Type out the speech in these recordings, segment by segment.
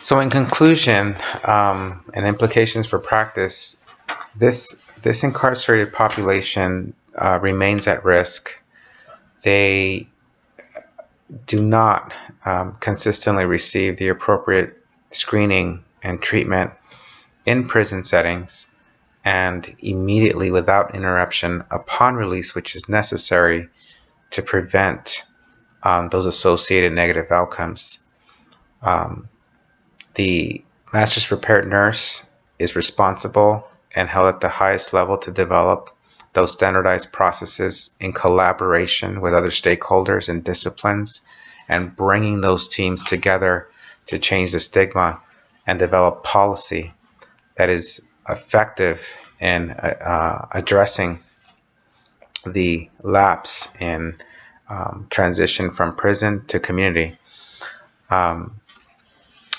So, in conclusion, and implications for practice, this incarcerated population remains at risk. They do not consistently receive the appropriate screening and treatment in prison settings and immediately without interruption upon release, which is necessary to prevent those associated negative outcomes. The master's prepared nurse is responsible and held at the highest level to develop those standardized processes in collaboration with other stakeholders and disciplines, and bringing those teams together to change the stigma and develop policy that is effective in addressing the lapse in transition from prison to community. Um,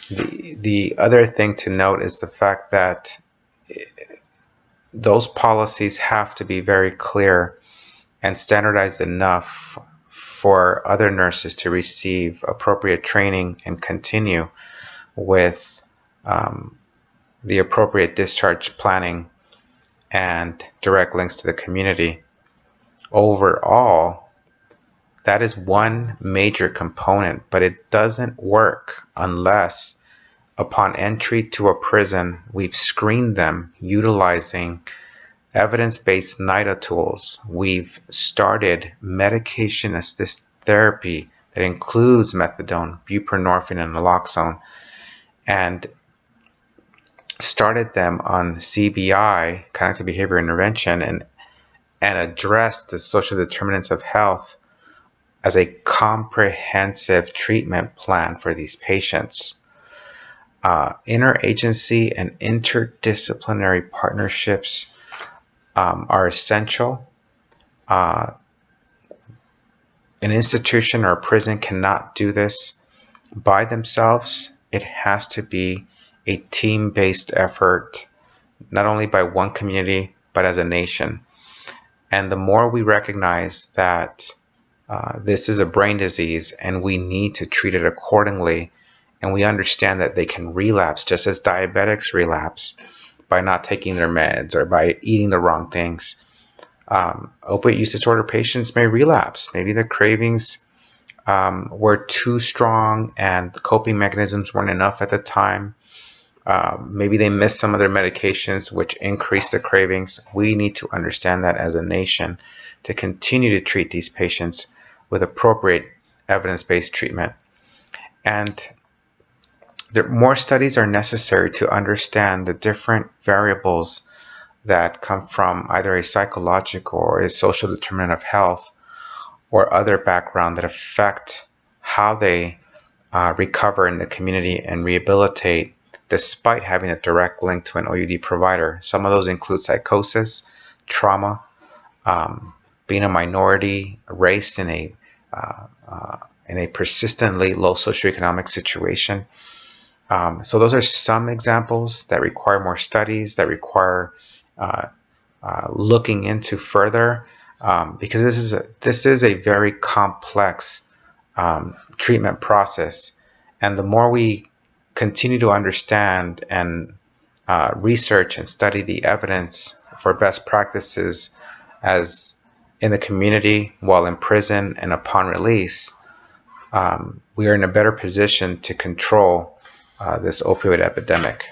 the other thing to note is the fact that those policies have to be very clear and standardized enough for other nurses to receive appropriate training and continue with the appropriate discharge planning and direct links to the community. Overall, that is one major component, but it doesn't work unless upon entry to a prison, we've screened them utilizing evidence-based NIDA tools. We've started medication-assisted therapy that includes methadone, buprenorphine, and naloxone, and started them on CBI, cognitive behavior intervention, and addressed the social determinants of health as a comprehensive treatment plan for these patients. Interagency and interdisciplinary partnerships are essential. An institution or a prison cannot do this by themselves. It has to be a team-based effort, not only by one community, but as a nation. And the more we recognize that this is a brain disease and we need to treat it accordingly, and we understand that they can relapse just as diabetics relapse by not taking their meds or by eating the wrong things. Opiate use disorder patients may relapse. Maybe the cravings were too strong and the coping mechanisms weren't enough at the time. Maybe they missed some of their medications, which increased the cravings. We need to understand that as a nation to continue to treat these patients with appropriate evidence-based treatment. And more studies are necessary to understand the different variables that come from either a psychological or a social determinant of health or other background that affect how they recover in the community and rehabilitate despite having a direct link to an OUD provider. Some of those include psychosis, trauma, being a minority, race in a persistently low socioeconomic situation. So those are some examples that require more studies, that require looking into further, because this is a very complex treatment process. And the more we continue to understand and research and study the evidence for best practices as in the community, while in prison, and upon release, we are in a better position to control this opioid epidemic.